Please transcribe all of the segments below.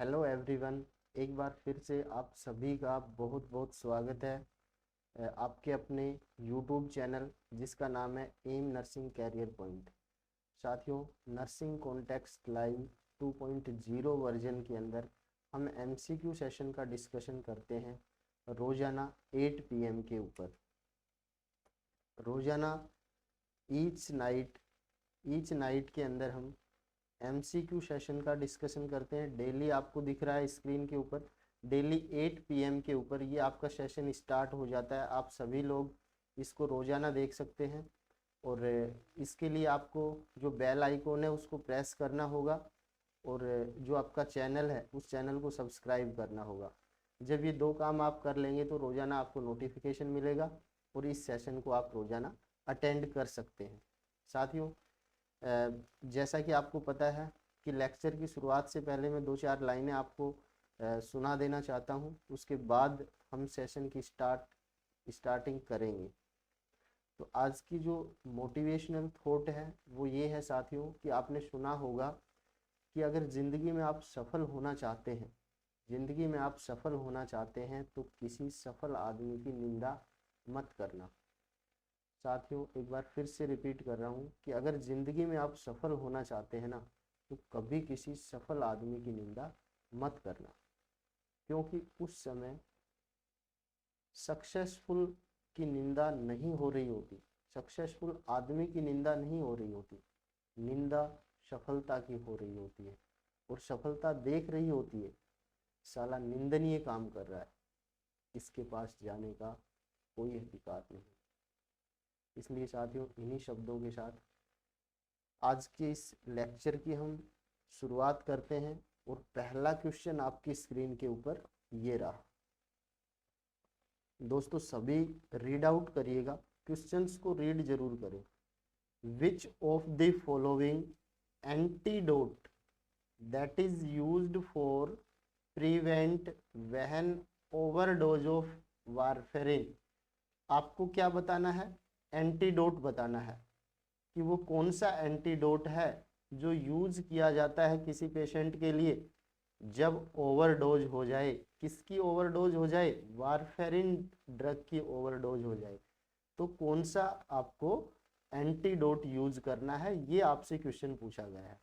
Hello everyone. एक बार फिर से आप सभी का बहुत बहुत स्वागत है आपके अपने यूट्यूब चैनल जिसका नाम है एम नर्सिंग कैरियर पॉइंट। साथियों, नर्सिंग कॉन्टेक्स्ट लाइव 2.0 वर्जन के अंदर हम एमसीक्यू सेशन का डिस्कशन करते हैं रोज़ाना 8 PM के ऊपर। रोज़ाना ईच नाइट के अंदर हम एमसीक्यू सेशन का डिस्कशन करते हैं। डेली आपको दिख रहा है स्क्रीन के ऊपर, डेली 8 PM के ऊपर ये आपका सेशन स्टार्ट हो जाता है। आप सभी लोग इसको रोज़ाना देख सकते हैं और इसके लिए आपको जो बेल आइकॉन है उसको प्रेस करना होगा और जो आपका चैनल है उस चैनल को सब्सक्राइब करना होगा। जब ये दो काम आप कर लेंगे तो रोज़ाना आपको नोटिफिकेशन मिलेगा और इस सेशन को आप रोज़ाना अटेंड कर सकते हैं। साथियों, जैसा कि आपको पता है कि लेक्चर की शुरुआत से पहले मैं 2-4 लाइनें आपको सुना देना चाहता हूं, उसके बाद हम सेशन की स्टार्टिंग करेंगे। तो आज की जो मोटिवेशनल थॉट है वो ये है साथियों कि आपने सुना होगा कि अगर ज़िंदगी में आप सफल होना चाहते हैं तो किसी सफल आदमी की निंदा मत करना। साथियों, एक बार फिर से रिपीट कर रहा हूँ कि अगर ज़िंदगी में आप सफल होना चाहते हैं ना तो कभी किसी सफल आदमी की निंदा मत करना, क्योंकि उस समय सक्सेसफुल की निंदा नहीं हो रही होती, सक्सेसफुल आदमी की निंदा नहीं हो रही होती, निंदा सफलता की हो रही होती है और सफलता देख रही होती है साला निंदनीय काम कर रहा है, इसके पास जाने का कोई अधिकार नहीं। इसलिए साथियों, इन्हीं शब्दों के साथ आज के इस लेक्चर की हम शुरुआत करते हैं और पहला क्वेश्चन आपकी स्क्रीन के ऊपर ये रहा। दोस्तों सभी रीड आउट करिएगा, क्वेश्चंस को रीड जरूर करें। विच of the following antidote that is used for prevent when overdose of warfarin. आपको क्या बताना है? एंटीडोट बताना है कि वो कौन सा एंटीडोट है जो यूज किया जाता है किसी पेशेंट के लिए जब ओवरडोज हो जाए। किसकी ओवरडोज हो जाए? वारफेरिन ड्रग की ओवरडोज हो जाए। तो कौन सा आपको एंटीडोट यूज करना है, ये आपसे क्वेश्चन पूछा गया है।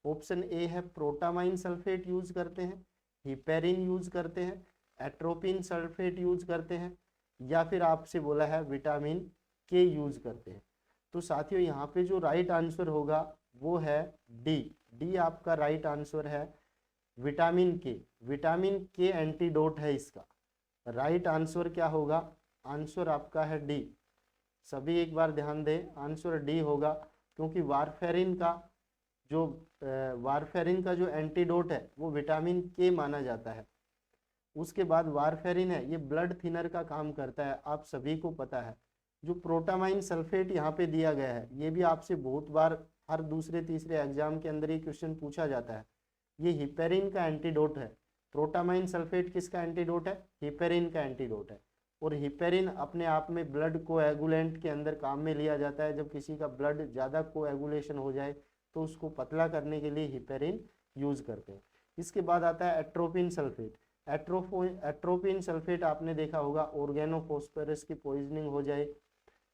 ऑप्शन ए है प्रोटामाइन सल्फेट यूज करते हैं, हिपेरिन यूज करते हैं, एट्रोपिन सल्फेट यूज करते हैं, या फिर आपसे बोला है विटामिन के यूज करते हैं। तो साथियों यहाँ पे जो राइट आंसर होगा वो है डी आपका राइट आंसर है। विटामिन के एंटीडोट है इसका। राइट आंसर क्या होगा? आंसर आपका है डी। सभी एक बार ध्यान दें, आंसर डी होगा, क्योंकि वारफेरिन का जो एंटीडोट है वो विटामिन के माना जाता है। उसके बाद वारफेरिन है, ये ब्लड थिनर का काम करता है, आप सभी को पता है। जो प्रोटामाइन सल्फेट यहाँ पे दिया गया है ये भी आपसे बहुत बार हर दूसरे तीसरे एग्जाम के अंदर ये क्वेश्चन पूछा जाता है। ये हिपेरिन का एंटीडोट है। प्रोटामाइन सल्फेट किसका एंटीडोट है? हिपेरिन का एंटीडोट है। और हिपेरिन अपने आप में ब्लड कोएगुलेंट के अंदर काम में लिया जाता है। जब किसी का ब्लड ज़्यादा कोएगुलेशन हो जाए तो उसको पतला करने के लिए हिपेरिन यूज करते हैं। इसके बाद आता है एट्रोपिन सल्फेट। एट्रोपिन सल्फेट आपने देखा होगा, ऑर्गेनोफॉस्फोरस की पॉइजनिंग हो जाए,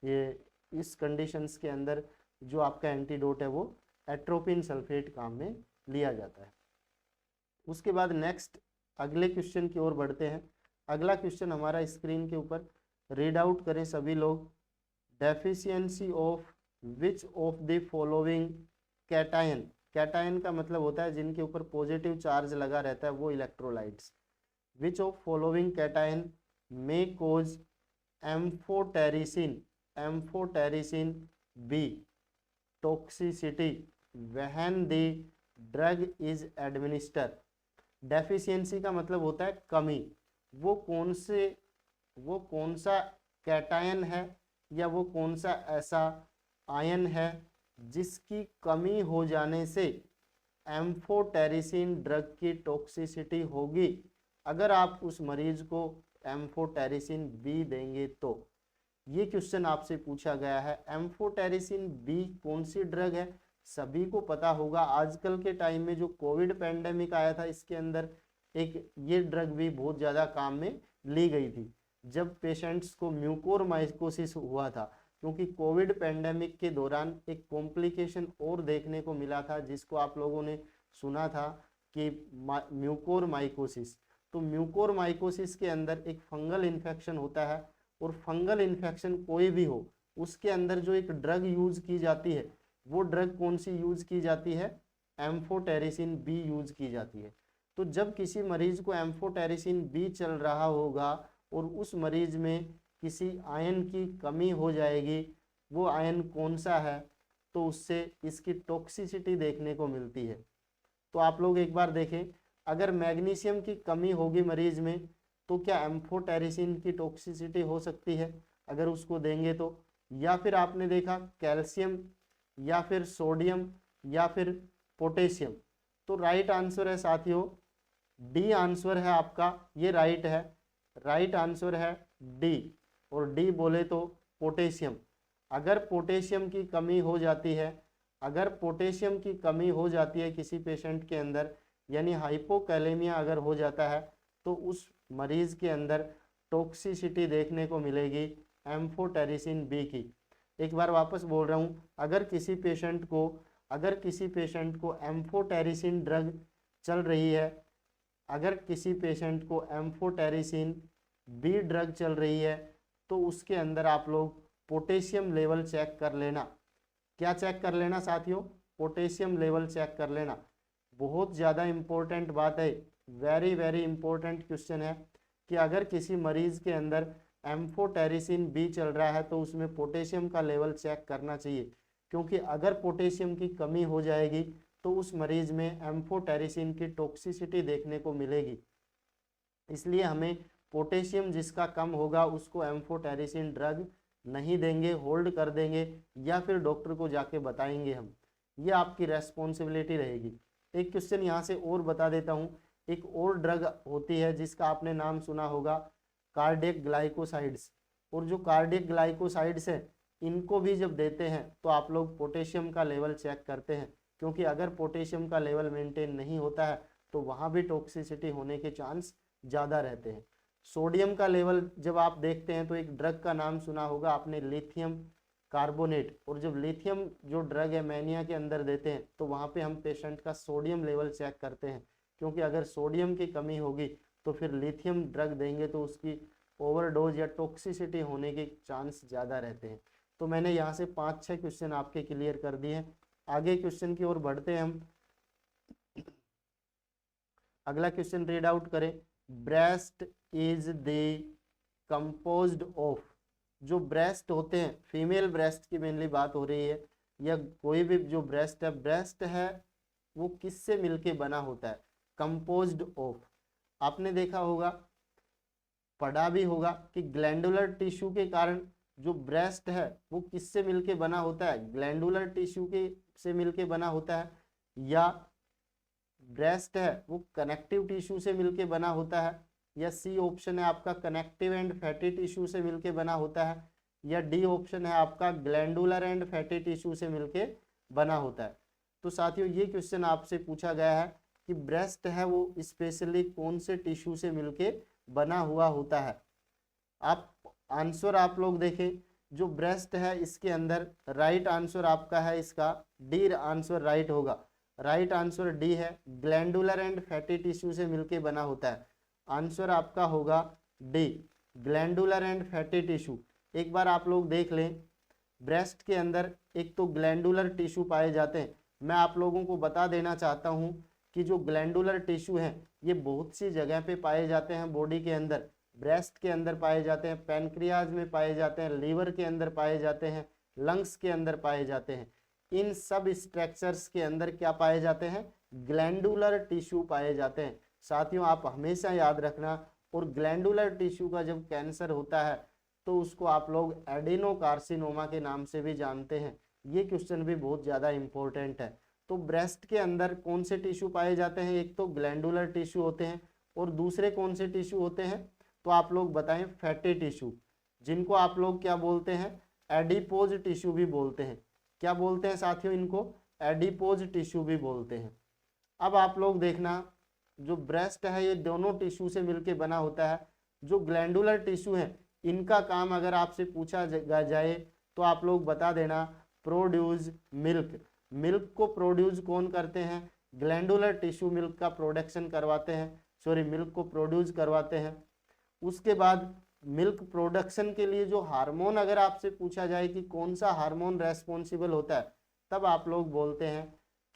ये इस कंडीशंस के अंदर जो आपका एंटीडोट है वो एट्रोपिन सल्फेट काम में लिया जाता है। उसके बाद नेक्स्ट अगले क्वेश्चन की ओर बढ़ते हैं। अगला क्वेश्चन हमारा स्क्रीन के ऊपर रीड आउट करें सभी लोग। Deficiency of which of the following cation. Cation का मतलब होता है जिनके ऊपर पॉजिटिव चार्ज लगा रहता है, वो electrolytes. Which of following cation may cause amphotericin B toxicity when the drug is administer. Deficiency का मतलब होता है कमी। वो कौन सा कैटायन है या वो कौन सा ऐसा आयन है जिसकी कमी हो जाने से एम्फोटेरिसिन ड्रग की टॉक्सिसिटी होगी अगर आप उस मरीज को एम्फोटेरिसिन बी देंगे तो। ये क्वेश्चन आपसे पूछा गया है। एम्फोटेरिसिन बी कौन सी ड्रग है? सभी को पता होगा, आजकल के टाइम में जो कोविड पैंडेमिक आया था इसके अंदर एक ये ड्रग भी बहुत ज़्यादा काम में ली गई थी जब पेशेंट्स को म्यूकोरमाइकोसिस हुआ था, क्योंकि कोविड पेंडेमिक के दौरान एक कॉम्प्लिकेशन और देखने को मिला था जिसको आप लोगों ने सुना था कि म्यूकोरमाइकोसिस। तो म्यूकोरमाइकोसिस के अंदर एक फंगल इन्फेक्शन होता है, और फंगल इन्फेक्शन कोई भी हो उसके अंदर जो एक ड्रग यूज की जाती है वो ड्रग कौन सी यूज की जाती है, एम्फोटेरिसिन बी यूज की जाती है। तो जब किसी मरीज को एम्फोटेरिसिन बी चल रहा होगा और उस मरीज में किसी आयन की कमी हो जाएगी, वो आयन कौन सा है, तो उससे इसकी टॉक्सिसिटी देखने को मिलती है। तो आप लोग एक बार देखें, अगर मैग्नीशियम की कमी होगी मरीज में तो क्या एम्फोटेरिसिन की टॉक्सिसिटी हो सकती है अगर उसको देंगे तो, या फिर आपने देखा कैल्शियम या फिर सोडियम या फिर पोटेशियम। तो राइट आंसर है साथियों डी आंसर है आपका, ये राइट है, राइट आंसर है डी। और डी बोले तो पोटेशियम। अगर पोटेशियम की कमी हो जाती है, अगर पोटेशियम की कमी हो जाती है किसी पेशेंट के अंदर, यानी हाइपोकैलेमिया अगर हो जाता है, तो उस मरीज के अंदर टॉक्सिसिटी देखने को मिलेगी एम्फोटेरिसिन बी की। एक बार वापस बोल रहा हूँ, अगर किसी पेशेंट को एम्फोटेरिसिन ड्रग चल रही है, अगर किसी पेशेंट को एम्फोटेरिसिन बी ड्रग चल रही है, तो उसके अंदर आप लोग पोटेशियम लेवल चेक कर लेना। क्या चेक कर लेना साथियों, पोटेशियम लेवल चेक कर लेना। बहुत ज़्यादा इम्पोर्टेंट बात है, वेरी वेरी इंपॉर्टेंट क्वेश्चन है कि अगर किसी मरीज के अंदर एम्फोटेरिसिन बी चल रहा है तो उसमें पोटेशियम का लेवल चेक करना चाहिए, क्योंकि अगर पोटेशियम की कमी हो जाएगी तो उस मरीज में एम्फोटेरिसिन की टॉक्सिसिटी देखने को मिलेगी। इसलिए हमें पोटेशियम जिसका कम होगा उसको एम्फोटेरिसिन ड्रग नहीं देंगे, होल्ड कर देंगे, या फिर डॉक्टर को जाके बताएंगे हम, ये आपकी रेस्पॉन्सिबिलिटी रहेगी। एक क्वेश्चन यहाँ से और बता देता हूँ, एक और ड्रग होती है जिसका आपने नाम सुना होगा कार्डियक ग्लाइकोसाइड्स। और जो कार्डियक ग्लाइकोसाइड्स है इनको भी जब देते हैं तो आप लोग पोटेशियम का लेवल चेक करते हैं, क्योंकि अगर पोटेशियम का लेवल मेंटेन नहीं होता है तो वहाँ भी टॉक्सिसिटी होने के चांस ज़्यादा रहते हैं। सोडियम का लेवल जब आप देखते हैं तो एक ड्रग का नाम सुना होगा आपने, लिथियम कार्बोनेट। और जब लिथियम जो ड्रग है मैनिया के अंदर देते हैं तो वहाँ पे हम पेशेंट का सोडियम लेवल चेक करते हैं, क्योंकि अगर सोडियम की कमी होगी तो फिर लिथियम ड्रग देंगे तो उसकी ओवरडोज या टॉक्सिसिटी होने के चांस ज़्यादा रहते हैं। तो मैंने यहाँ से 5-6 क्वेश्चन आपके क्लियर कर दिए हैं। आगे क्वेश्चन की ओर बढ़ते हैं हम। अगला क्वेश्चन रीड आउट करें। Breast is the composed of, जो ब्रेस्ट होते हैं, फीमेल ब्रेस्ट की मेनली बात हो रही है, या कोई भी जो ब्रेस्ट है वो किससे मिलके बना होता है, कंपोज्ड ऑफ। आपने देखा होगा, पढ़ा भी होगा कि ग्लैंडुलर टिश्यू के कारण जो ब्रेस्ट है वो किससे मिलके बना होता है, ग्लैंडुलर टिश्यू के से मिलके बना होता है, या ब्रेस्ट है वो कनेक्टिव टिश्यू से मिलके बना होता है, या सी ऑप्शन है आपका कनेक्टिव एंड फैटी टिश्यू से मिलके बना होता है, या डी ऑप्शन है आपका ग्लैंडुलर एंड फैटी टिश्यू से मिलके बना होता है। तो साथियों ये क्वेश्चन आपसे पूछा गया है कि ब्रेस्ट है वो स्पेशली कौन से टिश्यू से मिलके बना हुआ होता है। आंसर आप लोग देखें, जो ब्रेस्ट है इसके अंदर राइट आंसर आपका है इसका डी आंसर राइट होगा। राइट आंसर डी है, ग्लैंडुलर एंड फैटी टिश्यू से मिलके बना होता है। आंसर आपका होगा D, glandular and fatty tissue. एक बार आप लोग देख लें, ब्रेस्ट के अंदर एक तो ग्लैंडुलर टिश्यू पाए जाते हैं। मैं आप लोगों को बता देना चाहता हूं कि जो ग्लैंडुलर टिश्यू हैं ये बहुत सी जगह पे पाए जाते हैं बॉडी के अंदर। ब्रेस्ट के अंदर पाए जाते हैं, पैनक्रियाज में पाए जाते हैं, लीवर के अंदर पाए जाते हैं, लंग्स के अंदर पाए जाते हैं। इन सब स्ट्रक्चर्स के अंदर क्या पाए जाते हैं, ग्लैंडुलर टिश्यू पाए जाते हैं। साथियों आप हमेशा याद रखना, और ग्लैंडुलर टिश्यू का जब कैंसर होता है तो उसको आप लोग एडेनोकार्सिनोमा के नाम से भी जानते हैं। ये क्वेश्चन भी बहुत ज़्यादा इंपॉर्टेंट है। तो ब्रेस्ट के अंदर कौन से टिश्यू पाए जाते हैं, एक तो ग्लैंडुलर टिश्यू होते हैं, और दूसरे कौन से टिश्यू होते हैं, तो आप लोग बताएं फैटी टिश्यू, जिनको आप लोग क्या बोलते हैं, एडिपोज टिश्यू भी बोलते हैं। क्या बोलते हैं साथियों, इनको एडिपोज टिश्यू भी बोलते हैं। अब आप लोग देखना, जो ब्रेस्ट है ये दोनों टिश्यू से मिलके बना होता है। जो ग्लैंडुलर टिश्यू है इनका काम अगर आपसे पूछा जाए तो आप लोग बता देना प्रोड्यूस मिल्क। मिल्क को प्रोड्यूस कौन करते हैं? ग्लैंडुलर टिश्यू मिल्क का प्रोडक्शन करवाते हैं, सॉरी मिल्क को प्रोड्यूस करवाते हैं। उसके बाद मिल्क प्रोडक्शन के लिए जो हार्मोन अगर आपसे पूछा जाए कि कौन सा हार्मोन रेस्पॉन्सिबल होता है, तब आप लोग बोलते हैं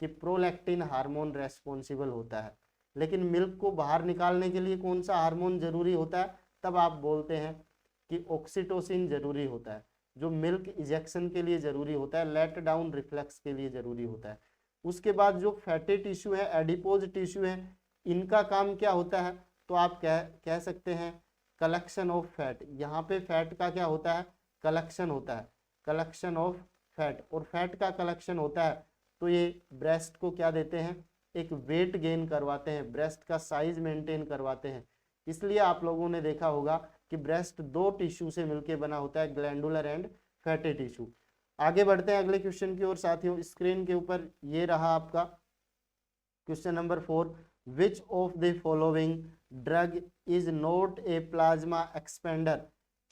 कि प्रोलैक्टिन हार्मोन रेस्पॉन्सिबल होता है। लेकिन मिल्क को बाहर निकालने के लिए कौन सा हार्मोन जरूरी होता है, तब आप बोलते हैं कि ऑक्सीटोसिन जरूरी होता है, जो मिल्क इजेक्शन के लिए जरूरी होता है, लेट डाउन रिफ्लेक्स के लिए जरूरी होता है। उसके बाद जो फैटी टिश्यू है, एडिपोज टिश्यू है, इनका काम क्या होता है? तो आप कह सकते हैं कलेक्शन ऑफ फैट। यहाँ पे फैट का क्या होता है? कलेक्शन होता है, कलेक्शन ऑफ फैट। और फैट का कलेक्शन होता है तो ये ब्रेस्ट को क्या देते हैं? एक वेट गेन करवाते हैं, ब्रेस्ट का साइज मेंटेन करवाते हैं। इसलिए आप लोगों ने देखा होगा कि ब्रेस्ट दो टिश्यू से मिलकर बना होता है, ग्लैंडुलर एंड फैटी टिश्यू। आगे बढ़ते हैं अगले क्वेश्चन की ओर साथियों। स्क्रीन के ऊपर ये रहा आपका question number 4, which of the following drug is not a plasma expander.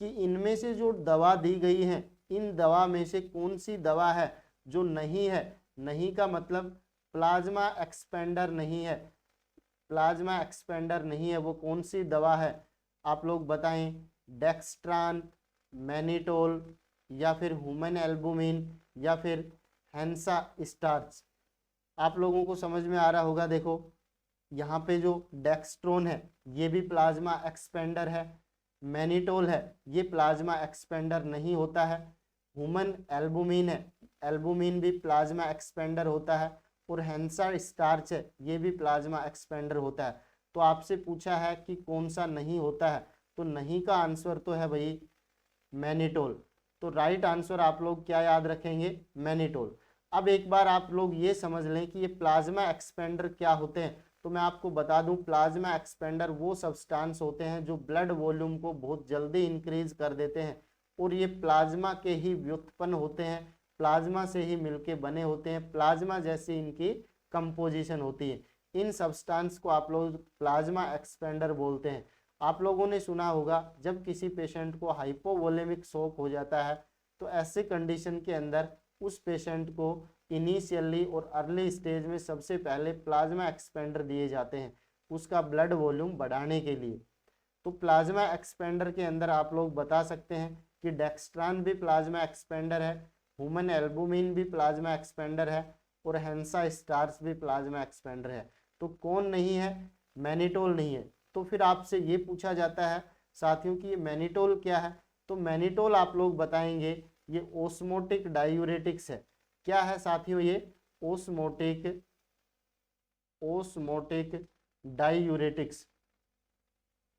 कि इनमें से जो दवा दी गई है, इन दवा में से कौन सी दवा है जो नहीं है? नहीं का मतलब प्लाज्मा एक्सपेंडर नहीं है, प्लाज्मा एक्सपेंडर नहीं है, वो कौन सी दवा है? आप लोग बताएं। डेक्स्ट्रान, मैनिटोल, या फिर ह्यूमन एल्बुमिन, या फिर हेंसा स्टार्च। आप लोगों को समझ में आ रहा होगा। देखो यहाँ पे जो डेक्स्ट्रोन है ये भी प्लाज्मा एक्सपेंडर है, मैनिटोल है ये प्लाज्मा एक्सपेंडर नहीं होता है, ह्यूमन एल्बुमिन है, एल्बुमिन भी प्लाज्मा एक्सपेंडर होता है, और हेंसा स्टार्च है ये भी प्लाज्मा एक्सपेंडर होता है। तो आपसे पूछा है कि कौन सा नहीं होता है, तो नहीं का आंसर तो है भाई मैनिटोल। तो राइट आंसर आप लोग क्या याद रखेंगे? मैनिटोल। अब एक बार आप लोग ये समझ लें कि ये प्लाज्मा एक्सपेंडर क्या होते हैं, तो मैं आपको बता दूं प्लाज्मा एक्सपेंडर वो सब्सटेंस होते हैं जो ब्लड वॉल्यूम को बहुत जल्दी इंक्रीज कर देते हैं, और ये प्लाज्मा के ही व्युत्पन्न होते हैं, प्लाज्मा से ही मिलके बने होते हैं, प्लाज्मा जैसी इनकी कंपोजिशन होती है। इन सब्सटेंस को आप लोग प्लाज्मा एक्सपेंडर बोलते हैं। आप लोगों ने सुना होगा जब किसी पेशेंट को हाइपोवोलेमिक शॉक हो जाता है तो ऐसे कंडीशन के अंदर उस पेशेंट को इनिशियली और अर्ली स्टेज में सबसे पहले प्लाज्मा एक्सपेंडर दिए जाते हैं उसका ब्लड वॉल्यूम बढ़ाने के लिए। तो प्लाज्मा एक्सपेंडर के अंदर आप लोग बता सकते हैं कि डेक्स्ट्रान भी प्लाज्मा एक्सपेंडर है, ह्यूमन एल्बुमिन भी प्लाज्मा एक्सपेंडर है, और हेंसा स्टार्च भी प्लाज्मा एक्सपेंडर है। तो कौन नहीं है? मैनिटोल नहीं है। तो फिर आपसे ये पूछा जाता है साथियों कि ये मैनिटोल क्या है, तो मैनिटोल आप लोग बताएंगे ये ओस्मोटिक डायूरेटिक्स है। क्या है साथियों? ये ओस्मोटिक डायूरेटिक्स,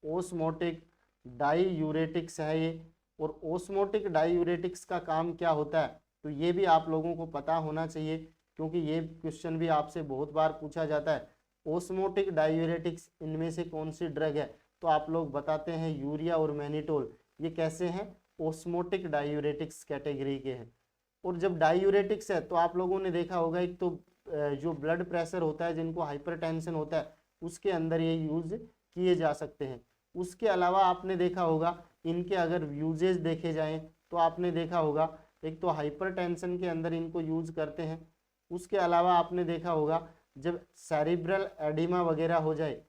ओस्मोटिक डायूरेटिक्स है ये। और ओस्मोटिक डायूरेटिक्स का काम क्या होता है, तो ये भी आप लोगों को पता होना चाहिए क्योंकि ये क्वेश्चन भी आपसे बहुत बार पूछा जाता है। ओस्मोटिक डायूरेटिक्स इनमें से कौन सी ड्रग है, तो आप लोग बताते हैं यूरिया और मैनिटोल। ये कैसे हैं? ओस्मोटिक डायूरेटिक्स कैटेगरी के हैं। और जब डायूरेटिक्स है तो आप लोगों ने देखा होगा एक तो जो ब्लड प्रेशर होता है, जिनको हाइपरटेंशन होता है, उसके अंदर ये यूज किए जा सकते हैं। उसके अलावा आपने देखा होगा इनके अगर यूजेज देखे जाएं तो आपने देखा होगा एक तो हाइपरटेंशन के अंदर इनको यूज करते हैं। उसके अलावा आपने देखा होगा जब सेरिब्रल एडिमा वगैरह हो जाए,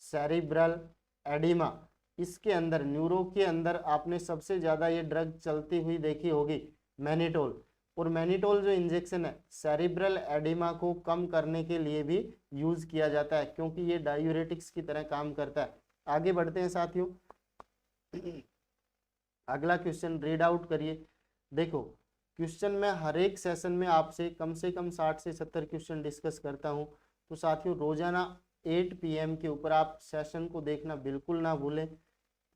सेरिब्रल एडिमा, इसके अंदर न्यूरो के अंदर आपने सबसे ज्यादा ये ड्रग चलती हुई देखी होगी मैनिटोल। और मैनिटोल जो इंजेक्शन है सेरिब्रल एडिमा को कम करने के लिए भी यूज किया जाता है क्योंकि ये डायूरेटिक्स की तरह काम करता है। आगे बढ़ते हैं साथियों। अगला क्वेश्चन रीड आउट करिए। देखो क्वेश्चन में हर एक सेशन में आपसे कम से कम 60 से 70 क्वेश्चन डिस्कस करता हूं, तो साथियों रोजाना 8 PM के ऊपर आप सेशन को देखना बिल्कुल ना भूलें।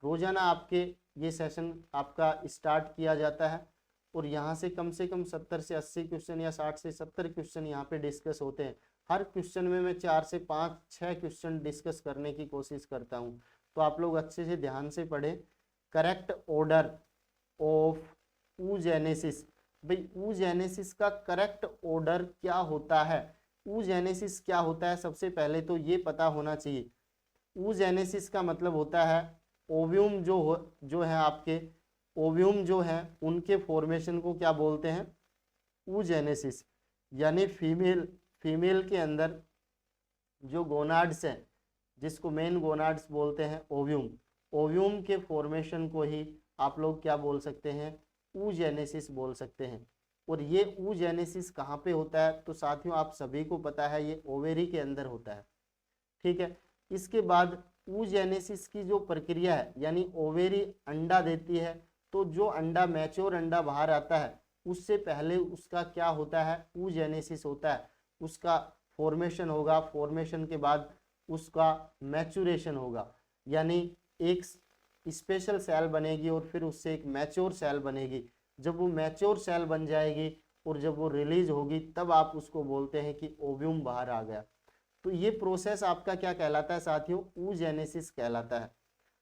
रोजाना आपके ये सेशन आपका स्टार्ट किया जाता है और यहाँ से कम 70 से 80 क्वेश्चन या 60 से 70 क्वेश्चन यहाँ पे डिस्कस होते हैं। हर क्वेश्चन में मैं 4 से 5 6 क्वेश्चन डिस्कस करने की कोशिश करता हूँ, तो आप लोग अच्छे से ध्यान से पढ़ें। करेक्ट ऑर्डर ऑफ oogenesis, भाई oogenesis का करेक्ट ऑर्डर क्या होता है? oogenesis क्या होता है, सबसे पहले तो ये पता होना चाहिए। oogenesis का मतलब होता है ओव्यूम जो है आपके ओव्यूम जो है उनके फॉर्मेशन को क्या बोलते हैं, oogenesis। यानी फीमेल के अंदर जो गोनाड्स हैं, जिसको मेन गोनाड्स बोलते हैं, ओव्यूम के फॉर्मेशन को ही आप लोग क्या बोल सकते हैं, oogenesis बोल सकते हैं। और ये oogenesis कहाँ पे होता है, तो साथियों आप सभी को पता है ये ओवेरी के अंदर होता है, ठीक है। इसके बाद oogenesis की जो प्रक्रिया है, यानी ओवेरी अंडा देती है, तो जो अंडा मैच्योर अंडा बाहर आता है उससे पहले उसका क्या होता है, oogenesis होता है, उसका फॉर्मेशन होगा, फॉर्मेशन के बाद उसका मैच्योरेशन होगा, यानी एक स्पेशल सेल बनेगी और फिर उससे एक मैच्योर सेल बनेगी। जब वो मैच्योर सेल बन जाएगी और जब वो रिलीज होगी तब आप उसको बोलते हैं कि ओव्यूम बाहर आ गया। तो ये प्रोसेस आपका क्या कहलाता है साथियों, oogenesis कहलाता है।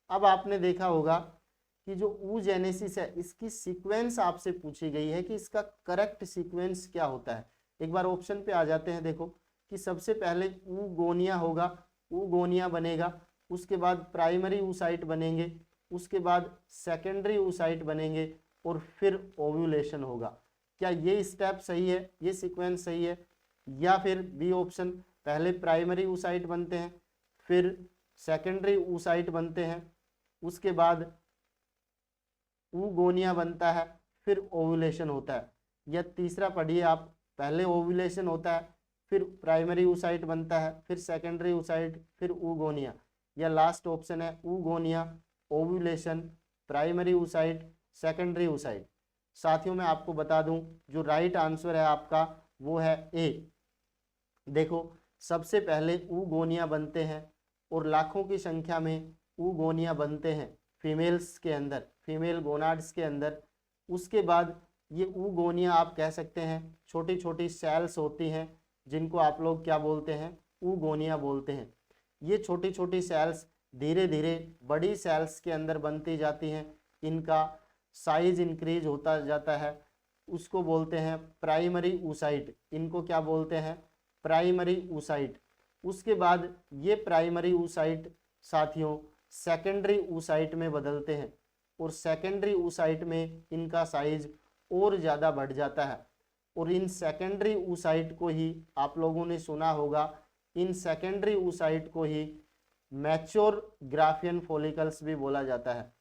अब आपने देखा होगा कि जो oogenesis है इसकी सीक्वेंस आपसे पूछी गई है कि इसका करेक्ट सीक्वेंस क्या होता है। एक बार ऑप्शन पे आ जाते हैं, देखो कि सबसे पहले oogonia होगा, oogonia बनेगा, उसके बाद प्राइमरी oocyte बनेंगे, उसके बाद सेकेंडरी oocyte बनेंगे और फिर ओव्यूलेशन होगा। क्या ये स्टेप सही है, ये सीक्वेंस सही है, या फिर बी ऑप्शन, पहले प्राइमरी oocyte बनते हैं, फिर सेकेंडरी oocyte बनते हैं, उसके बाद oogonia बनता है, फिर ओव्यूलेशन होता है। या तीसरा पढ़िए आप, पहले ओव्यूलेशन होता है, फिर प्राइमरी oocyte बनता है, फिर सेकेंडरी oocyte, फिर oogonia। या लास्ट ऑप्शन है oogonia, ovulation, primary oocyte, secondary oocyte। साथियों मैं आपको बता दूं जो राइट आंसर है आपका वो है ए। देखो सबसे पहले oogonia बनते हैं और लाखों की संख्या में oogonia बनते हैं फीमेल्स के अंदर, फीमेल गोनाड्स के अंदर। उसके बाद ये oogonia आप कह सकते हैं छोटी छोटी सेल्स होती हैं जिनको आप लोग क्या बोलते हैं, oogonia बोलते हैं। ये छोटी छोटी सेल्स धीरे धीरे बड़ी सेल्स के अंदर बनती जाती हैं, इनका साइज इंक्रीज होता जाता है, उसको बोलते हैं प्राइमरी oocyte। इनको क्या बोलते हैं, प्राइमरी oocyte। उसके बाद ये प्राइमरी oocyte साथियों सेकेंडरी oocyte में बदलते हैं और सेकेंडरी oocyte में इनका साइज और ज़्यादा बढ़ जाता है। और इन सेकेंडरी oocyte को ही आप लोगों ने सुना होगा, इन सेकेंडरी oocyte को ही मैच्योर ग्राफियन फॉलिकल्स भी बोला जाता है।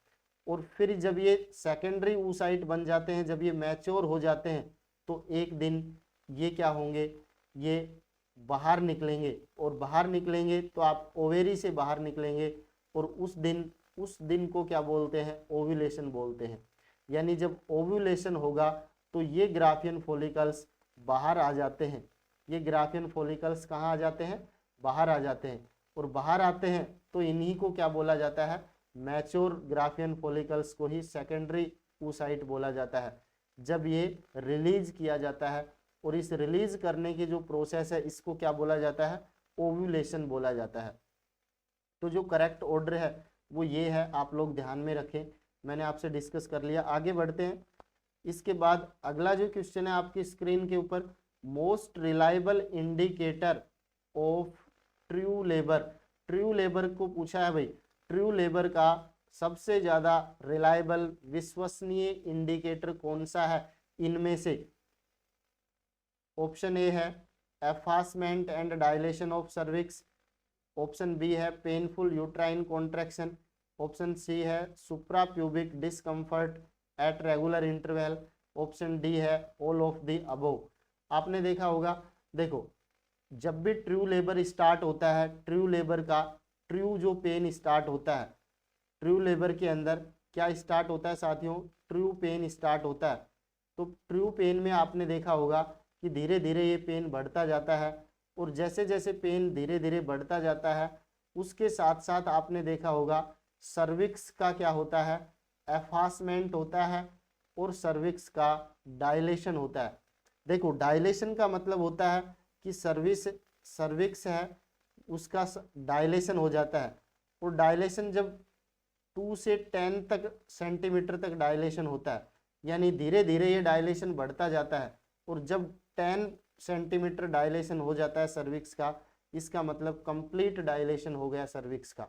और फिर जब ये सेकेंडरी oocyte बन जाते हैं, जब ये मैच्योर हो जाते हैं, तो एक दिन ये क्या होंगे, ये बाहर निकलेंगे और बाहर निकलेंगे तो आप ओवेरी से बाहर निकलेंगे और उस दिन को क्या बोलते हैं, ओव्यूलेशन बोलते हैं। यानी जब ओव्यूलेशन होगा तो ये ग्राफियन फॉलिकल्स बाहर आ जाते हैं, ये ग्राफियन फॉलिकल्स कहाँ आ जाते हैं, बाहर आ जाते हैं। और बाहर आते हैं तो इन्हीं को क्या बोला जाता है, मैच्योर ग्राफियन फॉलिकल्स को ही सेकेंडरी oocyte बोला जाता है। जब ये रिलीज किया जाता है और इस रिलीज करने की जो प्रोसेस है इसको क्या बोला जाता है, ओव्यूलेशन बोला जाता है। तो जो करेक्ट ऑर्डर है वो ये है, आप लोग ध्यान में रखें, मैंने आपसे डिस्कस कर लिया। आगे बढ़ते हैं। इसके बाद अगला जो क्वेश्चन है आपकी स्क्रीन के ऊपर, most reliable indicator of true labour. True labour को पूछा है भाई, ट्रू लेबर का सबसे ज्यादा रिलायबल विश्वसनीय इंडिकेटर कौन सा है इनमें से। ऑप्शन ए है effacement and dilation of cervix, option B है painful uterine contraction, option C है suprapubic discomfort at regular interval, option D है ऑल ऑफ द अबोव। आपने देखा होगा, देखो जब भी ट्रू लेबर स्टार्ट होता है, ट्रू लेबर का ट्रू जो पेन स्टार्ट होता है, ट्रू लेबर के अंदर क्या स्टार्ट होता है साथियों, ट्रू पेन स्टार्ट होता है। तो ट्रू पेन में आपने देखा होगा कि धीरे धीरे ये पेन बढ़ता जाता है और जैसे जैसे पेन धीरे धीरे बढ़ता जाता है उसके साथ साथ आपने देखा होगा सर्विक्स का क्या होता है, एफासमेंट होता है और सर्विक्स का डायलेशन होता है। देखो डायलेशन का मतलब होता है कि सर्विक्स है उसका डायलेशन हो जाता है, और डायलेशन जब 2 से 10 तक सेंटीमीटर तक डायलेशन होता है, यानी धीरे धीरे ये डायलेशन बढ़ता जाता है और जब 10 सेंटीमीटर डायलेशन हो जाता है सर्विक्स का, इसका मतलब कंप्लीट डायलेशन हो गया सर्विक्स का।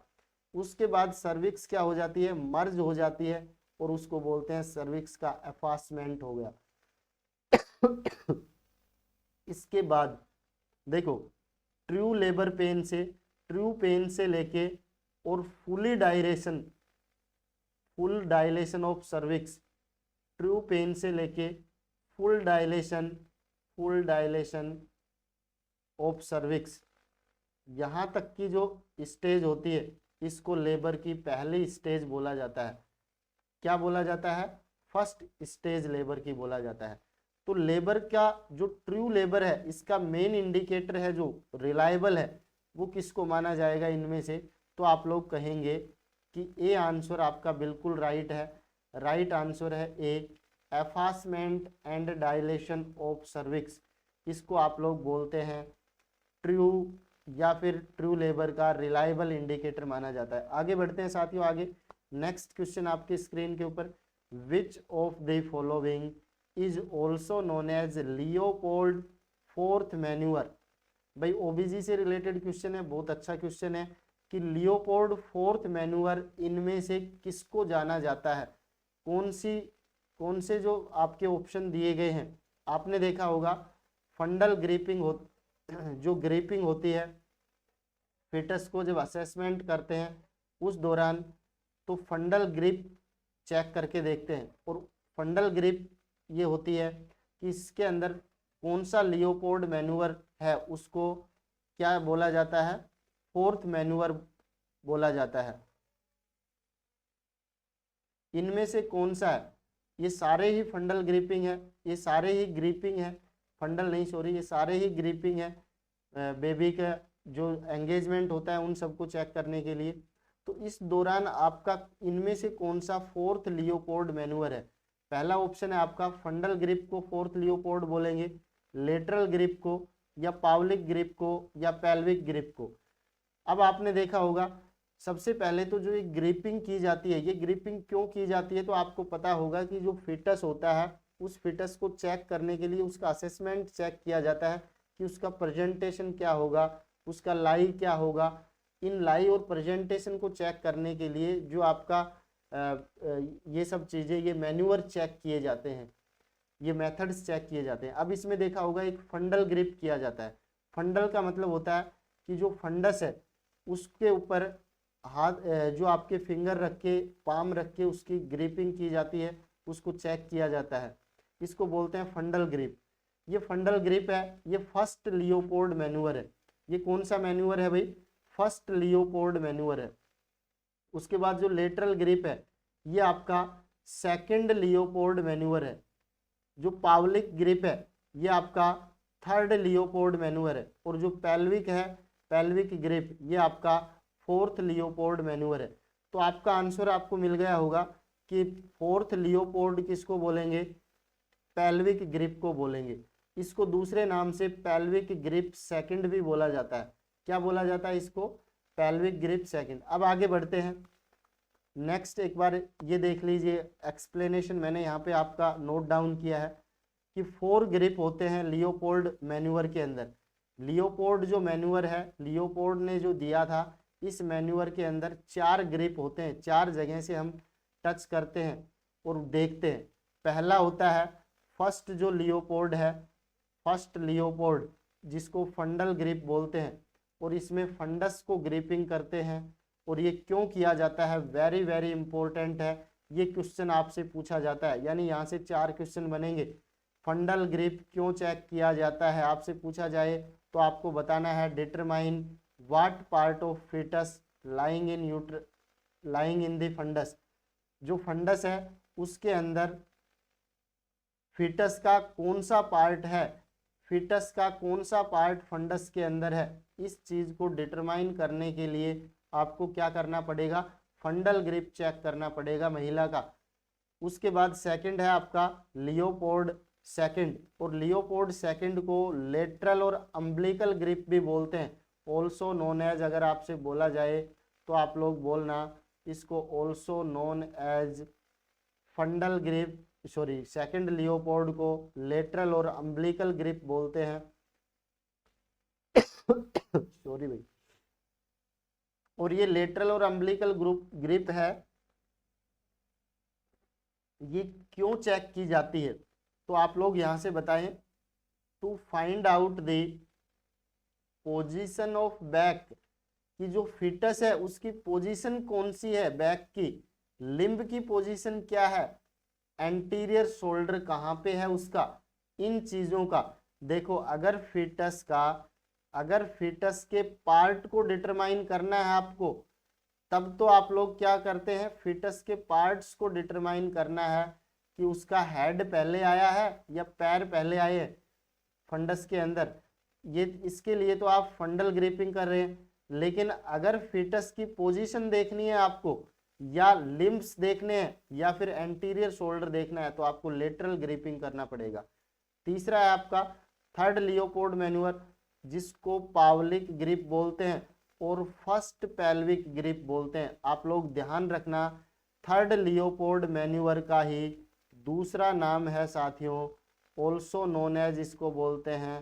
उसके बाद सर्विक्स क्या हो जाती है, मर्ज हो जाती है और उसको बोलते हैं सर्विक्स का एफासमेंट हो गया। इसके बाद देखो ट्रू लेबर पेन से, ट्रू पेन से लेके और full dilation of cervix, true pain से लेके फुल डायलेशन ऑफ सर्विक्स, यहाँ तक की जो स्टेज होती है इसको लेबर की पहली स्टेज बोला जाता है। क्या बोला जाता है, फर्स्ट स्टेज लेबर की बोला जाता है। तो लेबर का जो ट्रू लेबर है इसका मेन इंडिकेटर है जो रिलायबल है वो किसको माना जाएगा इनमें से, तो आप लोग कहेंगे कि ए आंसर आपका बिल्कुल राइट है। राइट आंसर है ए, एफासमेंट एंड डायलेशन ऑफ सर्विक्स, इसको आप लोग बोलते हैं ट्रू या फिर ट्रू लेबर का रिलायबल इंडिकेटर माना जाता है। आगे बढ़ते हैं साथियों, आगे नेक्स्ट क्वेश्चन आपके स्क्रीन के ऊपर, which of the following is also known as Leopold fourth manoeuvre. भाई ओबीजी से रिलेटेड क्वेश्चन है, बहुत अच्छा क्वेश्चन है कि लियोपोल्ड फोर्थ मैन्यूअर इनमें से किसको जाना जाता है, कौन से जो आपके ऑप्शन दिए गए हैं। आपने देखा होगा फंडल ग्रिपिंग जो ग्रिपिंग होती है फिटस को जब असेसमेंट करते हैं उस दौरान, तो फंडल ग्रिप चेक करके देखते हैं और फंडल ग्रिप ये होती है कि इसके अंदर कौन सा लियोपोल्ड मैन्यूअर है उसको क्या बोला जाता है, फोर्थ मैन्यूअर बोला जाता है। इनमें से कौन सा है, ये सारे ही फंडल ग्रिपिंग है, ये सारे ही ग्रिपिंग है, फंडल नहीं सॉरी, ये सारे ही ग्रिपिंग है बेबी का जो एंगेजमेंट होता है उन सबको चेक करने के लिए। तो इस दौरान आपका इनमें से कौन सा फोर्थ लियोपोल्ड मैन्यूअर है। पहला ऑप्शन है आपका फंडल ग्रिप को फोर्थ लियोपोल्ड बोलेंगे, लेटरल ग्रिप को या पावलिक ग्रिप को या पेल्विक ग्रिप को। अब आपने देखा होगा सबसे पहले तो जो ये ग्रिपिंग की जाती है, ये ग्रिपिंग क्यों की जाती है, तो आपको पता होगा कि जो फिटस होता है उस फिटस को चेक करने के लिए उसका असेसमेंट चेक किया जाता है कि उसका प्रेजेंटेशन क्या होगा, उसका लाई क्या होगा। इन लाई और प्रेजेंटेशन को चेक करने के लिए जो आपका ये सब चीज़ें, ये मैन्यूअर चेक किए जाते हैं, ये मेथड्स चेक किए जाते हैं। अब इसमें देखा होगा एक फंडल ग्रिप किया जाता है। फंडल का मतलब होता है कि जो फंडस है उसके ऊपर हाथ जो आपके फिंगर रख के पाम रख के उसकी ग्रिपिंग की जाती है, उसको चेक किया जाता है, इसको बोलते हैं फंडल ग्रिप। ये फंडल ग्रिप है, ये फर्स्ट लियोपोल्ड मैन्यूअर है। ये कौन सा मैन्यूअर है भाई, फर्स्ट लियोपोल्ड मैन्यूअर है। उसके बाद जो लेटरल ग्रिप है ये आपका सेकंड लियोपोल्ड मैन्यूअर है। जो पावलिक ग्रिप है ये आपका थर्ड लियोपोल्ड मैन्यूअर है। और जो पेल्विक है, पेल्विक ग्रिप, ये आपका फोर्थ लियोपोल्ड मैन्यूअर है। तो आपका आंसर आपको मिल गया होगा कि फोर्थ लियोपोल्ड किसको बोलेंगे, पेल्विक ग्रिप को बोलेंगे। इसको दूसरे नाम से पेल्विक ग्रिप सेकंड भी बोला जाता है। क्या बोला जाता है इसको, पेल्विक ग्रिप सेकंड। अब आगे बढ़ते हैं नेक्स्ट, एक बार ये देख लीजिए एक्सप्लेनेशन मैंने यहाँ पे आपका नोट डाउन किया है कि 4 ग्रिप होते हैं लियोपोल्ड मैन्यूअर के अंदर। लियोपोल्ड जो मैन्यूअर है, लियोपोल्ड ने जो दिया था, इस मैन्यूअर के अंदर 4 ग्रिप होते हैं, 4 जगह से हम टच करते हैं और देखते हैं। पहला होता है फर्स्ट जो लियोपोल्ड है, फर्स्ट लियोपोल्ड जिसको फंडल ग्रिप बोलते हैं, और इसमें फंडस को ग्रिपिंग करते हैं। और ये क्यों किया जाता है, वेरी वेरी इंपॉर्टेंट है, ये क्वेश्चन आपसे पूछा जाता है। यानी यहाँ से 4 क्वेश्चन बनेंगे। फंडल ग्रिप क्यों चेक किया जाता है आपसे पूछा जाए तो आपको बताना है determine what part of fetus lying in the fundus. जो फंडस है उसके अंदर फीटस का कौन सा पार्ट है, फीटस का कौन सा पार्ट फंडस के अंदर है, इस चीज को डिटरमाइन करने के लिए आपको क्या करना पड़ेगा, फंडल ग्रिप चेक करना पड़ेगा महिला का। उसके बाद सेकंड है आपका लियोपोल्ड सेकंड, और लियोपोल्ड सेकंड को लेटरल और अम्बिलिकल ग्रिप भी बोलते हैं, ऑल्सो नोन एज। अगर आपसे बोला जाए तो आप लोग बोलना इसको also known as fundal grip, sorry second Leopold को लेटरल और अम्बिलिकल ग्रिप बोलते हैं। सॉरी भाई। और ये लेटरल और अम्बिलिकल ग्रिप है, ये क्यों चेक की जाती है? तो आप लोग यहां से बताएं। To find out the position of back, कि जो फिटस है उसकी पोजीशन कौन सी है, बैक की लिम्ब की पोजीशन क्या है, एंटीरियर शोल्डर कहाँ पे है उसका, इन चीजों का देखो। अगर फिटस के पार्ट को डिटरमाइन करना है आपको, तब तो आप लोग क्या करते हैं, फिटस के पार्ट्स को डिटरमाइन करना है कि उसका हेड पहले आया है या पैर पहले आए हैं फंडस के अंदर। ये इसके लिए तो आप फंडल ग्रिपिंग कर रहे हैं। लेकिन अगर फिटस की पोजीशन देखनी है आपको, या लिम्ब्स देखने हैं, या फिर एंटीरियर शोल्डर देखना है, तो आपको लेटरल ग्रिपिंग करना पड़ेगा। तीसरा है आपका थर्ड लियोपोल्ड मैन्यूअर, जिसको पावलिक ग्रिप बोलते हैं और फर्स्ट पेल्विक ग्रिप बोलते हैं। आप लोग ध्यान रखना, थर्ड लियोपोल्ड मैन्यूअर का ही दूसरा नाम है साथियों, ऑल्सो नोन एज, इसको बोलते हैं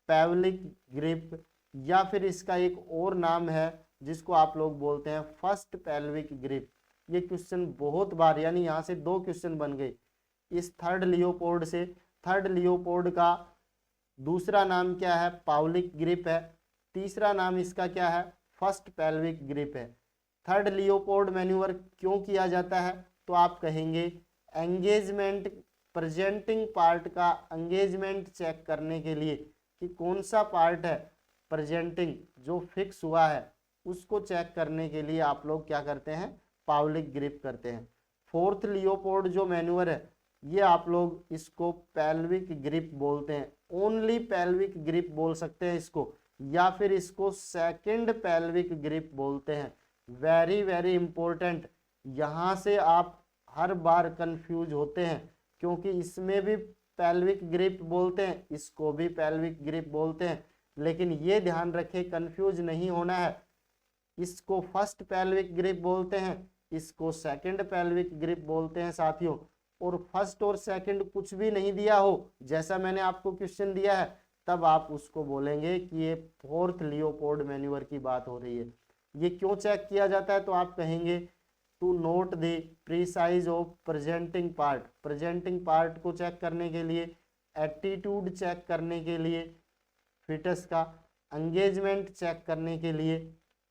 पेल्विक ग्रिप, या फिर इसका एक और नाम है जिसको आप लोग बोलते हैं फर्स्ट पेल्विक ग्रिप। ये क्वेश्चन बहुत बार, यानी यहाँ से 2 क्वेश्चन बन गए इस थर्ड लियोपोल्ड से। थर्ड लियोपोल्ड का दूसरा नाम क्या है, पावलिक ग्रिप है। तीसरा नाम इसका क्या है, फर्स्ट पेल्विक ग्रिप है। थर्ड लियोपोल्ड मैन्यूवर क्यों किया जाता है, तो आप कहेंगे एंगेजमेंट, प्रेजेंटिंग पार्ट का एंगेजमेंट चेक करने के लिए कि कौन सा पार्ट है प्रेजेंटिंग जो फिक्स हुआ है, उसको चेक करने के लिए आप लोग क्या करते हैं, पावलिक ग्रिप करते हैं। फोर्थ लियोपोल्ड जो मैन्यूवर है, ये आप लोग इसको पेल्विक ग्रिप बोलते हैं, ओनली पेल्विक ग्रिप बोल सकते हैं इसको, या फिर इसको सेकंड पेल्विक ग्रिप बोलते हैं। वेरी वेरी इंपॉर्टेंट, यहाँ से आप हर बार कंफ्यूज होते हैं, क्योंकि इसमें भी पेल्विक ग्रिप बोलते हैं, इसको भी पेल्विक ग्रिप बोलते हैं। लेकिन ये ध्यान रखें, कंफ्यूज नहीं होना है, इसको फर्स्ट पेल्विक ग्रिप बोलते हैं, इसको सेकंड पेल्विक ग्रिप बोलते हैं साथियों। और फर्स्ट और सेकंड कुछ भी नहीं दिया हो, जैसा मैंने आपको क्वेश्चन दिया है, तब आप उसको बोलेंगे कि ये फोर्थ लियोपोल्ड मैन्यूवर की बात हो रही है। ये क्यों चेक किया जाता है, तो आप कहेंगे to note the precise of presenting part, presenting part को चेक करने के लिए, एटीट्यूड चेक करने के लिए फिटस का, एंगेजमेंट चेक करने के लिए,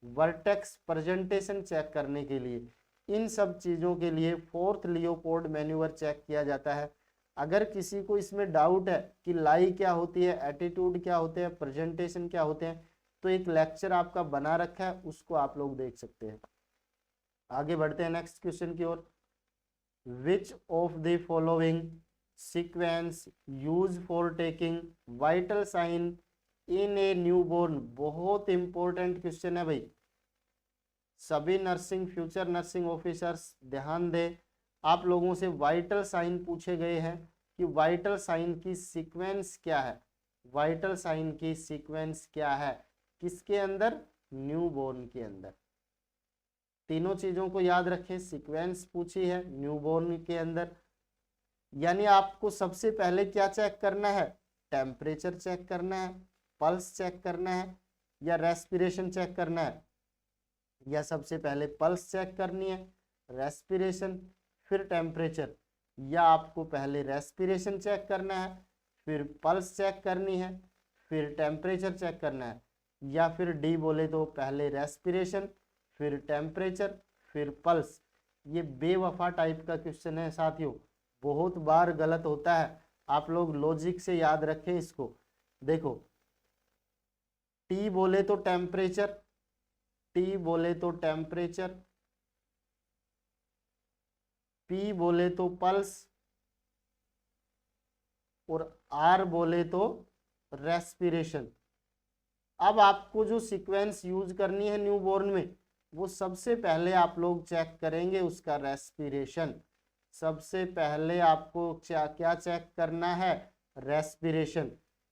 वर्टेक्स प्रेजेंटेशन चेक करने के लिए, इन सब चीज़ों के लिए फोर्थ लियोपोल्ड मैन्यूवर चेक किया जाता है। अगर किसी को इसमें डाउट है कि लाई क्या होती है, एटीट्यूड क्या होते हैं, प्रेजेंटेशन क्या होते हैं, तो एक लेक्चर आपका बना रखा है, उसको आप लोग देख सकते हैं। आगे बढ़ते हैं नेक्स्ट क्वेश्चन की ओर। Which of the following sequence use for taking vital sign in a newborn, बहुत इंपॉर्टेंट क्वेश्चन है भाई, सभी नर्सिंग फ्यूचर नर्सिंग ऑफिसर्स ध्यान दें। आप लोगों से वाइटल साइन पूछे गए हैं कि वाइटल साइन की सीक्वेंस क्या है, वाइटल साइन की सीक्वेंस क्या है, किसके अंदर, न्यूबॉर्न के अंदर। तीनों चीजों को याद रखें, सीक्वेंस पूछी है न्यूबॉर्न के अंदर, यानी आपको सबसे पहले क्या चेक करना है, टेम्परेचर चेक करना है, पल्स चेक करना है, या रेस्पिरेशन चेक करना है, या सबसे पहले पल्स चेक करनी है, रेस्पिरेशन फिर टेम्परेचर, या आपको पहले रेस्पिरेशन चेक करना है, फिर पल्स चेक करनी है, फिर टेम्परेचर चेक करना है, या फिर डी बोले तो पहले रेस्पिरेशन फिर टेम्परेचर फिर पल्स। ये बेवफा टाइप का क्वेश्चन है साथियों, बहुत बार गलत होता है, आप लोग लॉजिक से याद रखें इसको। देखो टी बोले तो टेम्परेचर, टी बोले तो टेम्परेचर, पी बोले तो पल्स, और आर बोले तो रेस्पिरेशन। अब आपको जो सीक्वेंस यूज करनी है न्यूबॉर्न में, वो सबसे पहले आप लोग चेक करेंगे उसका रेस्पिरेशन। सबसे पहले आपको क्या चेक करना है, रेस्पिरेशन।